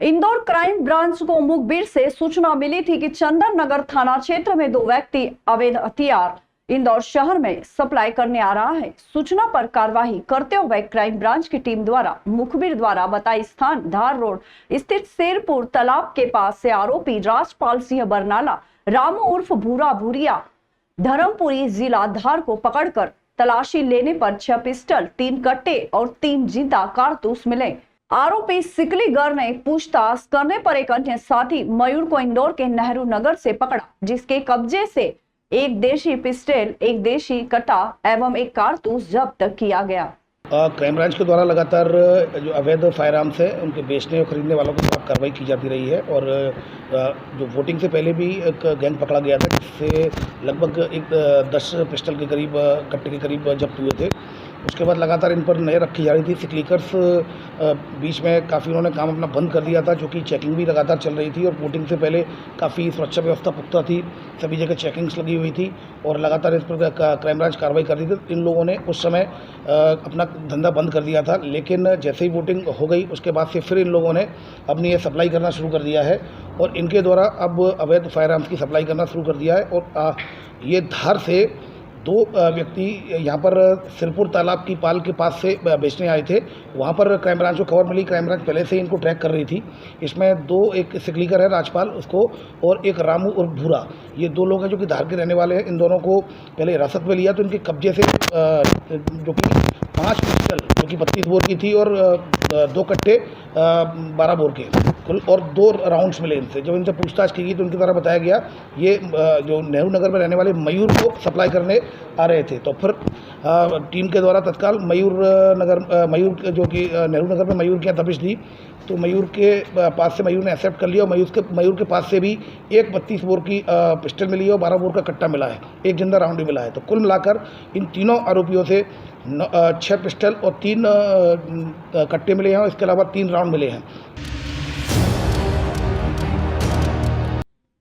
Indore crime branch को मुखबिर से सूचना मिली थी कि चंदन नगर थाना क्षेत्र में दो व्यक्ति अवैध हथियार इंदौर शहर में सप्लाई करने आ रहा है। सूचना पर कार्रवाई करते हुए क्राइम ब्रांच की टीम द्वारा मुखबिर द्वारा बताए स्थान धार रोड स्थित शेरपुर तालाब के पास से आरोपी राजपाल सिंह बरनाला रामू उर्फ भूरा भूरिया धर्मपुरी जिला धार को पकड़कर तलाशी लेने पर 6 पिस्टल 3 कट्टे और 3 जिंदा कारतूस मिले। आरोपी सिकलीगर ने पूछताछ करने पर एक अन्य साथी मयूर को इंदौर के नेहरू नगर से पकड़ा, जिसके कब्जे से एक देशी पिस्टल, एक देशी कट्टा एवं एक कारतूस जब्त किया गया। क्राइम ब्रांच के द्वारा लगातार जो अवैध फायर आर्म्स है उनके बेचने और खरीदने वालों के खिलाफ कार्रवाई की जाती रही है और जो वोटिंग से पहले भी एक गैंग पकड़ा गया था जिससे लगभग एक 10 पिस्टल के करीब कट्टे के करीब जब्त हुए थे। उसके बाद लगातार इन पर नजर रखी जा रही थी। सिकलीकर्स बीच में काफ़ी उन्होंने काम अपना बंद कर दिया था, जो कि चेकिंग भी लगातार चल रही थी और वोटिंग से पहले काफ़ी सुरक्षा व्यवस्था पुख्ता थी, सभी जगह चेकिंग्स लगी हुई थी और लगातार इस पर क्राइम ब्रांच कार्रवाई कर रही थी। इन लोगों ने उस समय अपना धंधा बंद कर दिया था, लेकिन जैसे ही वोटिंग हो गई उसके बाद से फिर इन लोगों ने अपनी ये सप्लाई करना शुरू कर दिया है और इनके द्वारा अब अवैध फायर आर्म्स की सप्लाई करना शुरू कर दिया है। और ये धार से 2 व्यक्ति यहाँ पर शेरपुर तालाब की पाल के पास से बेचने आए थे। वहाँ पर क्राइम ब्रांच को खबर मिली, क्राइम ब्रांच पहले से ही इनको ट्रैक कर रही थी। इसमें 2 एक सिकलीकर है राजपाल उसको और एक रामू और भूरा, ये 2 लोग हैं जो कि धार के रहने वाले हैं। इन दोनों को पहले हिरासत में लिया तो इनके कब्जे से जो कि 5 पिस्टल जो कि 32 बोर की थी और 2 कट्टे 12 बोर के कुल और 2 राउंड्स मिले इनसे। जब इनसे पूछताछ की गई तो उनके द्वारा बताया गया ये जो नेहरू नगर में रहने वाले मयूर को सप्लाई करने आ रहे थे। तो फिर टीम के द्वारा तत्काल मयूर जो कि नेहरू नगर में मयूर की दबिश दी तो मयूर के पास से मयूर ने एक्सेप्ट कर लिया और मयूर के पास से भी एक 32 बोर की पिस्टल मिली है और 12 बोर का कट्टा मिला है, एक जिंदा राउंड भी मिला है। तो कुल मिलाकर इन तीनों आरोपियों से 6 पिस्टल और 3 कट्टे मिले हैं और इसके अलावा 3 राउंड मिले हैं।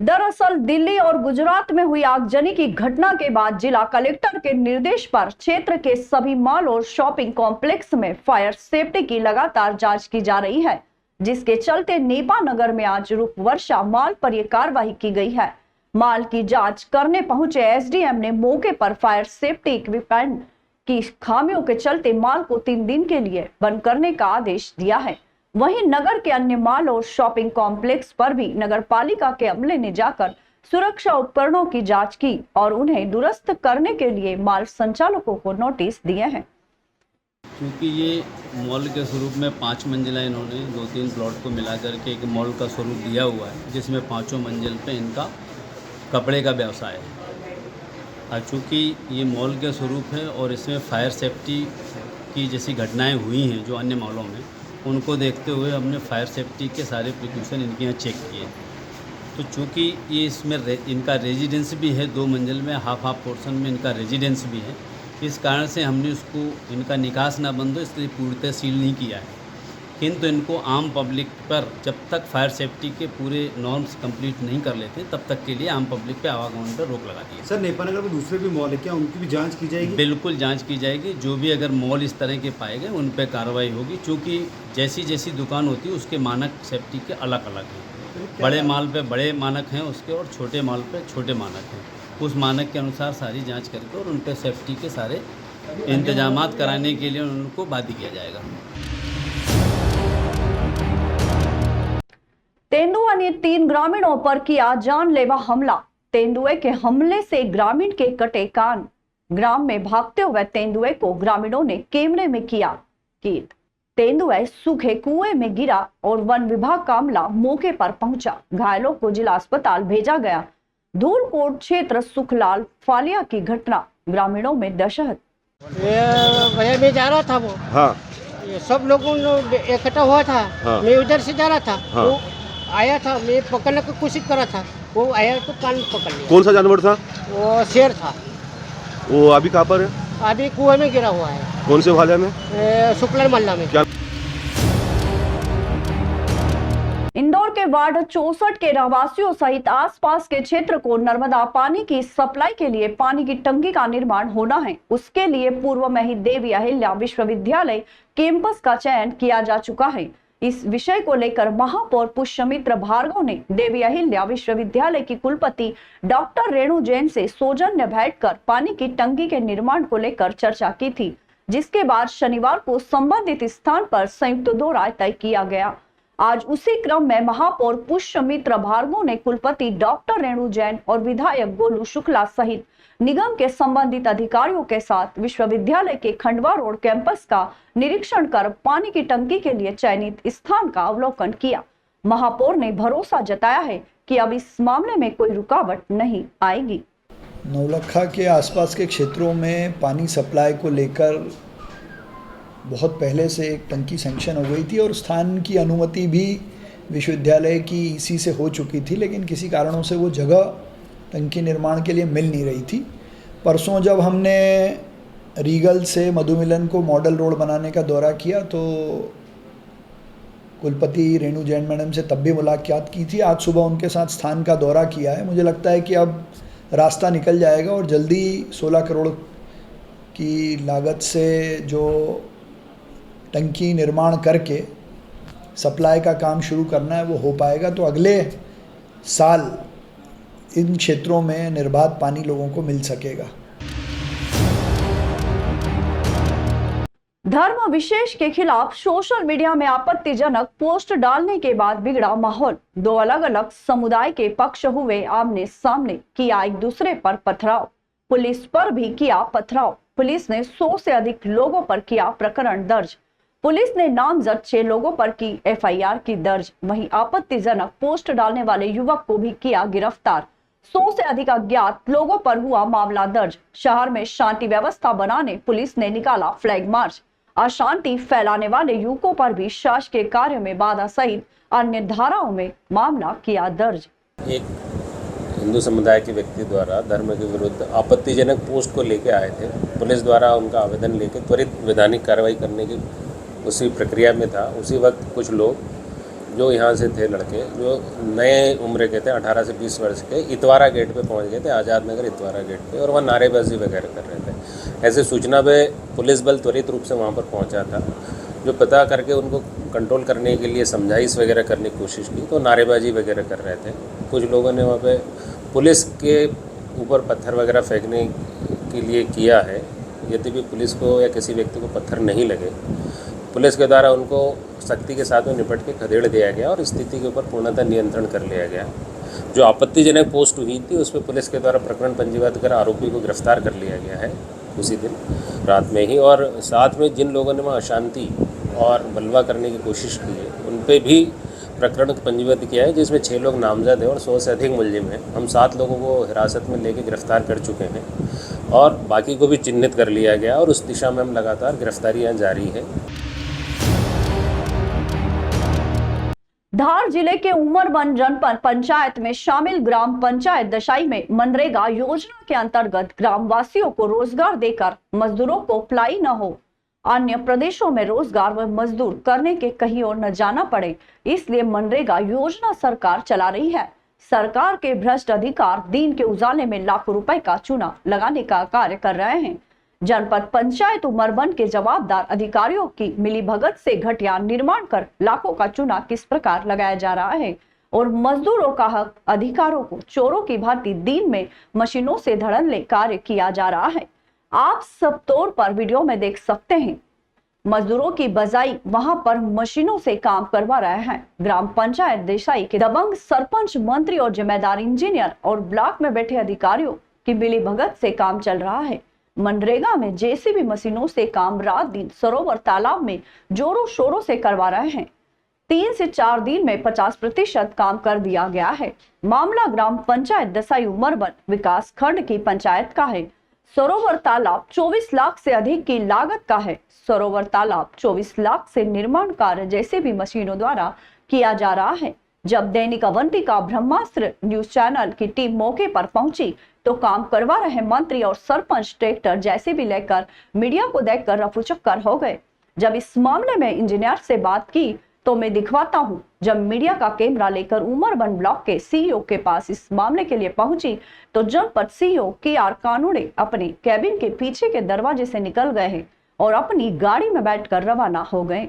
दरअसल दिल्ली और गुजरात में हुई आगजनी की घटना के बाद जिला कलेक्टर के निर्देश पर क्षेत्र के सभी मॉल और शॉपिंग कॉम्प्लेक्स में फायर सेफ्टी की लगातार जांच की जा रही है, जिसके चलते नेपा नगर में आज रुक वर्षा मॉल पर यह कार्रवाई की गई है। मॉल की जांच करने पहुंचे एसडीएम ने मौके पर फायर सेफ्टी इक्विपमेंट की खामियों के चलते मॉल को 3 दिन के लिए बंद करने का आदेश दिया है। वहीं नगर के अन्य मॉल और शॉपिंग कॉम्प्लेक्स पर भी नगर पालिका के अमले ने जाकर सुरक्षा उपकरणों की जांच की और उन्हें दुरुस्त करने के लिए मॉल संचालकों को नोटिस दिए हैं। क्योंकि ये मॉल के स्वरूप में 5 मंजिला इन्होंने 2-3 प्लॉट को मिलाकर के एक मॉल का स्वरूप दिया हुआ है, जिसमें 5 मंजिल पे इनका कपड़े का व्यवसाय है। चूँकि ये मॉल के स्वरूप है और इसमें फायर सेफ्टी की जैसी घटनाएं हुई हैं जो अन्य मॉलों में, उनको देखते हुए हमने फायर सेफ्टी के सारे प्रिकॉशन इनके यहाँ चेक किए। तो चूँकि ये इसमें इनका रेजिडेंस भी है, 2 मंजिल में हाफ पोर्शन में इनका रेजिडेंस भी है, इस कारण से हमने उसको इनका निकास ना बंद हो इसलिए पूर्णतः सील नहीं किया है। किंतु इनको आम पब्लिक पर जब तक फायर सेफ्टी के पूरे नॉर्म्स कंप्लीट नहीं कर लेते तब तक के लिए आम पब्लिक पे आवागमन पर रोक लगा दी है। सर, नेपा नगर में दूसरे भी मॉल है क्या, उनकी भी जांच की जाएगी? बिल्कुल जांच की जाएगी। जो भी अगर मॉल इस तरह के पाए गए उन पर कार्रवाई होगी। चूँकि जैसी जैसी दुकान होती है उसके मानक सेफ्टी के अलग अलग हैं। बड़े माल पे बड़े मानक हैं उसके और छोटे माल पे छोटे मानक हैं। उस मानक के अनुसार सारी जाँच करके और उन पर सेफ्टी के सारे इंतजाम कराने के लिए उनको बाध्य किया जाएगा। तेंदुआ ने 3 ग्रामीणों पर किया जानलेवा हमला। तेंदुए के हमले से ग्रामीण के कटे कान। ग्राम में भागते हुए तेंदुए को ग्रामीणों ने कैमरे में किया कैद। तेंदुआ सूखे कुएं में गिरा और वन विभाग का अमला मौके पर पहुंचा। घायलों को जिला अस्पताल भेजा गया। धूलकोट क्षेत्र सुखलाल फालिया की घटना, ग्रामीणों में दहशत। भैया मैं जा रहा था वो, हाँ, ये सब लोगों इकट्ठा हुआ था, हाँ, मैं उधर से जा रहा था, हाँ, वो आया था, मैं पकड़ने की कोशिश कर रहा था, वो आया तो कान पकड़ लिया। कौन सा जानवर था? वो शेर था। वो अभी कहाँ पर है? अभी कुएं में गिरा हुआ है। कौन से भाले में? शुक्ला मोहल्ला में। क्या? इंदौर के वार्ड 64 के रहवासियों सहित आसपास के क्षेत्र को नर्मदा पानी की सप्लाई के लिए पानी की टंकी का निर्माण होना है। उसके लिए पूर्व में ही देवी अहिल्या विश्वविद्यालय कैंपस का चयन किया जा चुका है। इस विषय को लेकर महापौर पुष्यमित्र भार्गव ने देवी अहिल्या विश्वविद्यालय की कुलपति डॉक्टर रेणु जैन से सौजन्य भेंट कर पानी की टंकी के निर्माण को लेकर चर्चा की थी, जिसके बाद शनिवार को संबंधित स्थान पर संयुक्त दौरा तय किया गया। आज उसी क्रम में महापौर पुष्यमित्र भार्गव ने कुलपति डॉक्टर रेणु जैन और विधायक गोलू शुक्ला सहित निगम के संबंधित अधिकारियों के साथ विश्वविद्यालय के खंडवा रोड कैंपस का निरीक्षण कर पानी की टंकी के लिए चयनित स्थान का अवलोकन किया। महापौर ने भरोसा जताया है कि अब इस मामले में कोई रुकावट नहीं आएगी। नौलखा के आसपास के क्षेत्रों में पानी सप्लाई को लेकर बहुत पहले से एक टंकी सैंक्शन हो गई थी और स्थान की अनुमति भी विश्वविद्यालय की ईसी से हो चुकी थी, लेकिन किसी कारणों से वो जगह टंकी निर्माण के लिए मिल नहीं रही थी। परसों जब हमने रीगल से मधुमिलन को मॉडल रोड बनाने का दौरा किया तो कुलपति रेणु जैन मैडम से तब भी मुलाकात की थी। आज सुबह उनके साथ स्थान का दौरा किया है। मुझे लगता है कि अब रास्ता निकल जाएगा और जल्दी 16 करोड़ की लागत से जो टंकी निर्माण करके सप्लाई का काम शुरू करना है वो हो पाएगा। तो अगले साल इन क्षेत्रों में निर्बाध पानी लोगों को मिल सकेगा। धर्म विशेष के खिलाफ सोशल मीडिया में आपत्तिजनक पोस्ट डालने के बाद बिगड़ा माहौल। दो अलग अलग समुदाय के पक्ष हुए आमने सामने, किया एक दूसरे पर पथराव। पुलिस पर भी किया पथराव। पुलिस ने 100 से अधिक लोगों पर किया प्रकरण दर्ज। पुलिस ने नामजद 6 लोगों पर की एफआईआर की दर्ज। वहीं आपत्तिजनक पोस्ट डालने वाले युवक को भी किया गिरफ्तार। 100 से अधिक अज्ञात लोगों पर हुआ मामला दर्ज। शहर में शांति व्यवस्था बनाने पुलिस ने निकाला फ्लैग मार्च। अशांति फैलाने वाले युवकों पर भी शासकीय कार्य में बाधा सहित अन्य धाराओं में मामला किया दर्ज। एक हिंदू समुदाय के व्यक्ति द्वारा धर्म के विरुद्ध आपत्तिजनक पोस्ट को लेकर आए थे। पुलिस द्वारा उनका आवेदन लेकर त्वरित वैधानिक कार्रवाई करने की उसी प्रक्रिया में था। उसी वक्त कुछ लोग जो यहाँ से थे, लड़के जो नए उम्र के थे, 18 से 20 वर्ष के, इतवारा गेट पे पहुँच गए थे, आज़ाद नगर इतवारा गेट पे, और वहाँ नारेबाजी वगैरह कर रहे थे। ऐसे सूचना पे पुलिस बल त्वरित रूप से वहाँ पर पहुँचा था, जो पता करके उनको कंट्रोल करने के लिए समझाइश वगैरह करने की कोशिश की, तो नारेबाजी वगैरह कर रहे थे। कुछ लोगों ने वहाँ पे पुलिस के ऊपर पत्थर वगैरह फेंकने के लिए किया है। यदि भी पुलिस को या किसी व्यक्ति को पत्थर नहीं लगे, पुलिस के द्वारा उनको सख्ती के साथ में निपट के खदेड़ दिया गया और स्थिति के ऊपर पूर्णतः नियंत्रण कर लिया गया। जो आपत्तिजनक पोस्ट हुई थी उस पर पुलिस के द्वारा प्रकरण पंजीबद्ध कर आरोपी को गिरफ्तार कर लिया गया है उसी दिन रात में ही। और साथ में जिन लोगों ने वहाँ अशांति और बलवा करने की कोशिश की है उन पर भी प्रकरण पंजीबद्ध किया है, जिसमें 6 लोग नामजद हैं और 100 से अधिक मुलजिम हैं। हम 7 लोगों को हिरासत में लेकर गिरफ्तार कर चुके हैं और बाकी को भी चिन्हित कर लिया गया और उस दिशा में हम लगातार गिरफ्तारियाँ जारी है। धार जिले के उमरबन जनपद पंचायत में शामिल ग्राम पंचायत दशाई में मनरेगा योजना के अंतर्गत ग्राम वासियों को रोजगार देकर मजदूरों को प्लाई न हो, अन्य प्रदेशों में रोजगार व मजदूर करने के कहीं और न जाना पड़े, इसलिए मनरेगा योजना सरकार चला रही है। सरकार के भ्रष्ट अधिकार दिन के उजाले में लाखों रुपए का चूना लगाने का कार्य कर रहे हैं। जनपद पंचायत उमरबन के जवाबदार अधिकारियों की मिलीभगत से घटिया निर्माण कर लाखों का चूना किस प्रकार लगाया जा रहा है और मजदूरों का हक अधिकारों को चोरों की भांति दिन में मशीनों से धड़ल्ले कार्य किया जा रहा है। आप सब तौर पर वीडियो में देख सकते हैं। मजदूरों की बजाई वहां पर मशीनों से काम करवा रहे हैं। ग्राम पंचायत देसाई के दबंग सरपंच, मंत्री और जिम्मेदार इंजीनियर और ब्लॉक में बैठे अधिकारियों की मिलीभगत से काम चल रहा है। मनरेगा में जेसीबी मशीनों से काम रात दिन सरोवर तालाब में जोरों शोरों से करवा रहे हैं। 3 से 4 दिन में 50% काम कर दिया गया है। मामला ग्राम पंचायत दसाई उमरबन विकास खंड की पंचायत का है। सरोवर तालाब 24 लाख से अधिक की लागत का है। सरोवर तालाब 24 लाख से निर्माण कार्य जेसीबी मशीनों द्वारा किया जा रहा है। जब दैनिक अवंतिका ब्रह्मास्त्र न्यूज चैनल की टीम मौके पर पहुंची तो काम करवा रहे मंत्री और सरपंच ट्रैक्टर जेसीबी लेकर मीडिया को देखकर रफूचक्कर हो गए। जब इस मामले में इंजीनियर से बात की तो मैं दिखवाता हूं। जब मीडिया का कैमरा लेकर उमरबन ब्लॉक के सीईओ के पास इस मामले के लिए पहुंची तो जनपद सीईओ KR कानूड़े अपने कैबिन के पीछे के दरवाजे से निकल गए हैं और अपनी गाड़ी में बैठकर रवाना हो गए।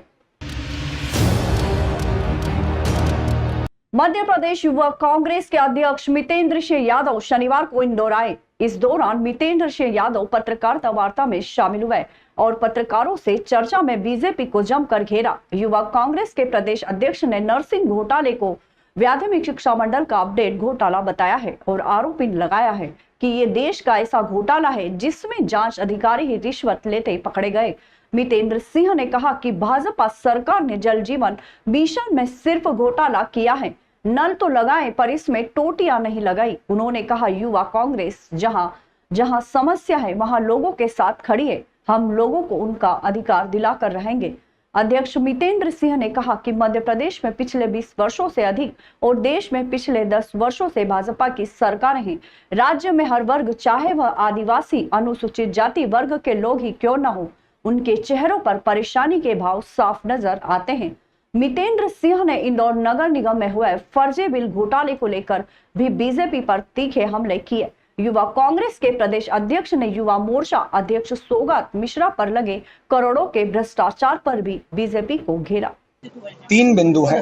मध्य प्रदेश युवा कांग्रेस के अध्यक्ष मितेंद्र सिंह यादव शनिवार को इंदौर आए। इस दौरान मितेंद्र सिंह यादव पत्रकारिता वार्ता में शामिल हुए और पत्रकारों से चर्चा में बीजेपी को जमकर घेरा। युवा कांग्रेस के प्रदेश अध्यक्ष ने नरसिंह घोटाले को माध्यमिक शिक्षा मंडल का अपडेट घोटाला बताया है और आरोप लगाया है कि ये देश का ऐसा घोटाला है जिसमें जांच अधिकारी ही रिश्वत लेते पकड़े गए। मितेंद्र सिंह ने कहा कि भाजपा सरकार ने जल जीवन मिशन में सिर्फ घोटाला किया है, नल तो लगाए पर इसमें टोटियां नहीं लगाई। उन्होंने कहा युवा कांग्रेस जहां जहां समस्या है वहां लोगों के साथ खड़ी है, हम लोगों को उनका अधिकार दिलाकर रहेंगे। अध्यक्ष मितेंद्र सिंह ने कहा कि मध्य प्रदेश में पिछले 20 वर्षों से अधिक और देश में पिछले 10 वर्षों से भाजपा की सरकारें हैं। राज्य में हर वर्ग, चाहे वह आदिवासी, अनुसूचित जाति वर्ग के लोग ही क्यों न हो, उनके चेहरों पर परेशानी के भाव साफ नजर आते हैं। मितेंद्र सिंह ने इंदौर नगर निगम में हुए फर्जी बिल घोटाले को लेकर भी बीजेपी पर तीखे हमले किए। युवा कांग्रेस के प्रदेश अध्यक्ष ने युवा मोर्चा अध्यक्ष सौगत मिश्रा पर लगे करोड़ों के भ्रष्टाचार पर भी बीजेपी को घेरा। तीन बिंदु हैं।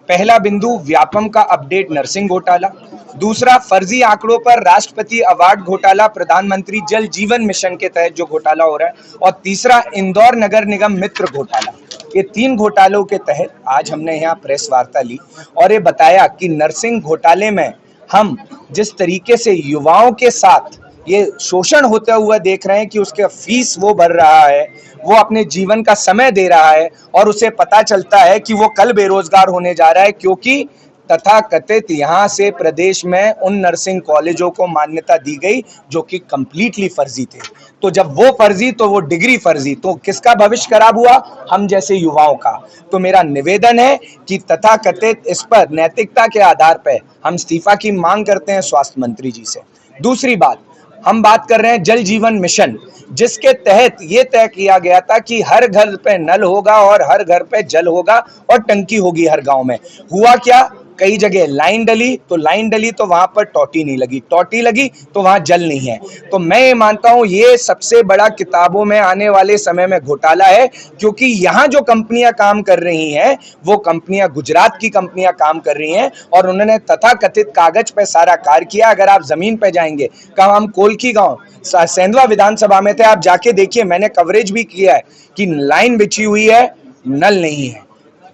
पहला बिंदु व्यापम का अपडेट नरसिंह घोटाला, दूसरा फर्जी आंकड़ों पर राष्ट्रपति अवार्ड घोटाला, प्रधानमंत्री जल जीवन मिशन के तहत जो घोटाला हो रहा है, और तीसरा इंदौर नगर निगम मित्र घोटाला। ये तीन घोटालों के तहत आज हमने यहाँ प्रेस वार्ता ली और ये बताया कि नरसिंह घोटाले में हम जिस तरीके से युवाओं के साथ ये शोषण होता हुआ देख रहे हैं कि उसके फीस वो भर रहा है, वो अपने जीवन का समय दे रहा है और उसे पता चलता है कि वो कल बेरोजगार होने जा रहा है, क्योंकि तथाकथित यहाँ से प्रदेश में उन नर्सिंग कॉलेजों को मान्यता दी गई जो कि कंप्लीटली फर्जी थे। तो जब वो फर्जी तो वो डिग्री फर्जी, तो किसका भविष्य खराब हुआ? हम जैसे युवाओं का। तो मेरा निवेदन है कि तथाकथित इस पर नैतिकता के आधार पर हम इस्तीफा की मांग करते हैं स्वास्थ्य मंत्री जी से। दूसरी बात, हम बात कर रहे हैं जल जीवन मिशन, जिसके तहत ये तय किया गया था कि हर घर पे नल होगा और हर घर पे जल होगा और टंकी होगी हर गांव में। हुआ क्या? कई जगह लाइन डली तो वहां पर टोटी नहीं लगी, टोटी लगी तो वहां जल नहीं है। तो मैं ये मानता हूं ये सबसे बड़ा किताबों में आने वाले समय में घोटाला है, क्योंकि यहाँ जो कंपनियां काम कर रही हैं वो कंपनियां गुजरात की कंपनियां काम कर रही हैं और उन्होंने तथाकथित कागज पे सारा कार्य किया। अगर आप जमीन पे जाएंगे, कहा हम कोलखी गांव सेंधवा विधानसभा में थे, आप जाके देखिए, मैंने कवरेज भी किया है कि लाइन बिछी हुई है, नल नहीं है,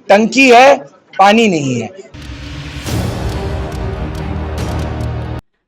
टंकी है, पानी नहीं है।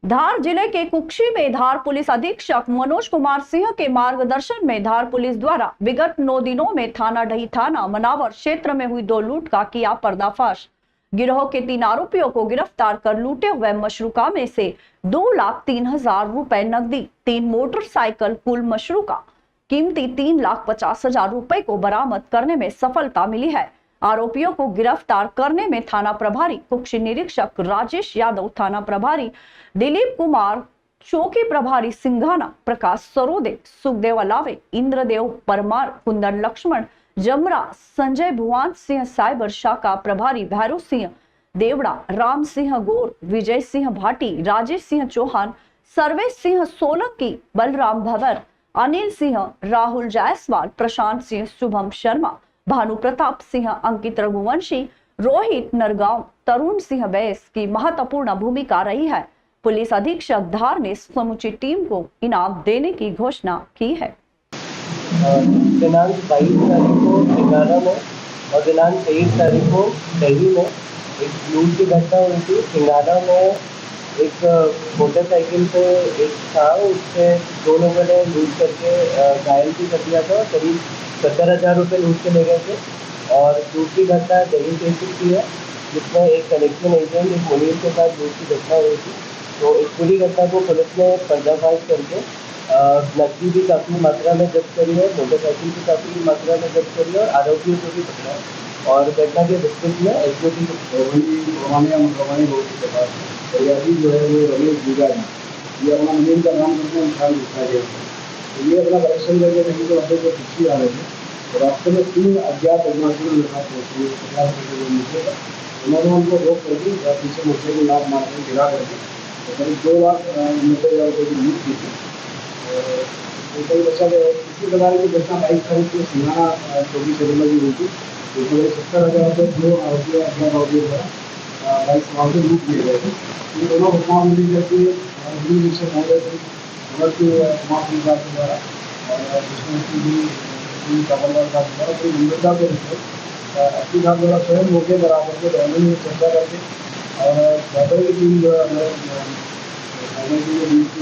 धार जिले के कुक्षी में धार पुलिस अधीक्षक मनोज कुमार सिंह के मार्गदर्शन में धार पुलिस द्वारा विगत 9 दिनों में थाना ढही थाना मनावर क्षेत्र में हुई 2 लूट का किया पर्दाफाश। गिरोह के 3 आरोपियों को गिरफ्तार कर लूटे हुए मशरूका में से 2,03,000 रुपए नकदी, 3 मोटरसाइकिल, कुल मशरूका कीमती 3,50,000 रुपए को बरामद करने में सफलता मिली है। आरोपियों को गिरफ्तार करने में थाना प्रभारी कुक्षी निरीक्षक राजेश यादव, थाना प्रभारी दिलीप कुमार, चौकी प्रभारी सिंघाना, प्रकाश सरोदे, सुखदेव अलावे, इंद्रदेव परमार, कुंदन लक्ष्मण जमरा, संजय भुवन सिंह, साइबर शाखा प्रभारी भैरव सिंह देवड़ा, राम सिंह गौर, विजय सिंह भाटी, राजेश सिंह चौहान, सर्वेश सिंह सोलंकी, बलराम भवर, अनिल सिंह, राहुल जायसवाल, प्रशांत सिंह, शुभम शर्मा, भानु प्रताप सिंह, अंकित रघुवंशी, रोहित नरगांव, तरुण सिंह बैस की महत्वपूर्ण भूमिका रही है। पुलिस अधीक्षक धार ने समूची टीम को इनाम देने की घोषणा की है। दिनांक 22 तारीख को सिंगाना में और दिनांक 23 तारीख को दिल्ली में एक लूट की घटना हुई थी। सिंगाना में एक मोटरसाइकिल पे एक था, उससे 2 लोगों ने लूट करके घायल भी कर दिया था, करीब 70,000 रुपये लूट के ले गए थे। और दूसरी घटना दिल्ली स्टेशन की है, जिसमें एक कलेक्शन एजेंट एक मुनीर के साथ लूट की घटना हुई थी। तो इस पूरी घटना को पुलिस ने पर्दाफाश करके नकदी भी काफ़ी मात्रा में जब्त करी है, मोटरसाइकिल भी काफ़ी मात्रा में जब्त करी है और आरोपियों को भी पकड़ा है। और घटना के विस्तृत में एसओटी जो है वो रमेश दूगा है, ये अपना मुनीर का नाम करके इंसान दिखाया गया था। तो ये अपना कलेक्शन करके नहीं तो अड्डे को पीछे आ रहे थे, तो रास्ते में 3 अज्ञात बदमाशों ने लगा पहुँचे 50 रुपये नीचे का, उन्होंने उनको रोक करके पीछे मोटरसाइकिल लाभ मार कर गिरा करके तो करीब 2,90,000 रुपये की लूट की थी। तो कई बच्चा इसी प्रकार की घटना 22 तारीख को सिंघाना चौकी चौकी की हुई थी, तो 70,000 रुपये 2 आरोपियों द्वारा बाइक वहाँ से लूट लिए गए थे। ये दोनों घटनाओं मिली करके दिल्ली मिशन महोदय से भगत कुमार सिंह साहब के द्वारा और मुख्यमंत्री जी कमलनाथ साहब द्वारा कोई गंभीरता के विषय एसपी साहब द्वारा स्वयं मौके पर आकर के बहनों में चर्चा करके और बेहतर की टीम जो है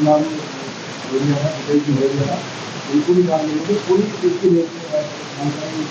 नाम की है बिल्कुल ही काम नहीं पूरी चीज़ की जानकारी।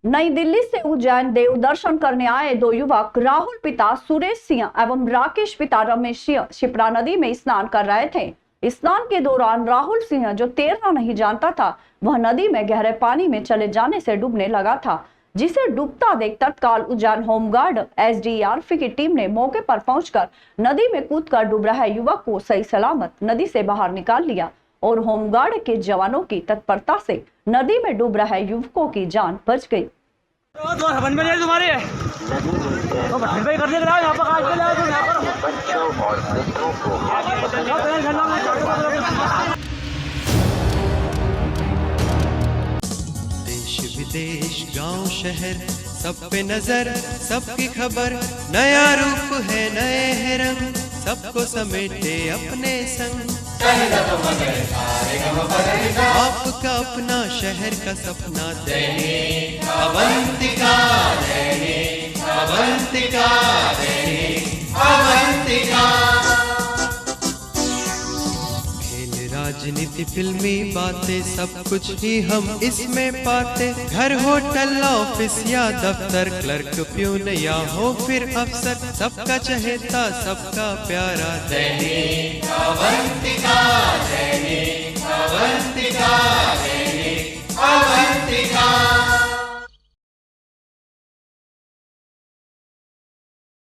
नई दिल्ली से उज्जैन देव दर्शन करने आए दो युवक राहुल पिता सुरेश सिंह एवं राकेश पिता रमेश सिंह शिप्रा नदी में स्नान कर रहे थे। स्नान के दौरान राहुल सिंह जो तैरना नहीं जानता था वह नदी में गहरे पानी में चले जाने से डूबने लगा था, जिसे डूबता देख तत्काल उज्जैन होमगार्ड एसडीआरएफ की टीम ने मौके पर पहुंचकर नदी में कूदकर डूब रहे युवक को सही सलामत नदी से बाहर निकाल लिया और होमगार्ड के जवानों की तत्परता से नदी में डूब रहे युवकों की जान बच गई। देश विदेश गांव शहर सब पे नजर सबकी खबर, नया रूप है नए है रंग, सबको समेटे अपने संग। आपका अपना शहर का सपना दैनिक अवंतिका, दैनिक अवंतिका, दैनिक अवंतिका। खेल राजनीति फिल्मी बातें सब कुछ ही हम इसमें पाते, घर होटल ऑफिस या दफ्तर, क्लर्क प्यून या हो फिर अफसर, सबका चहेता सबका प्यारा दैनिक अवंतिका।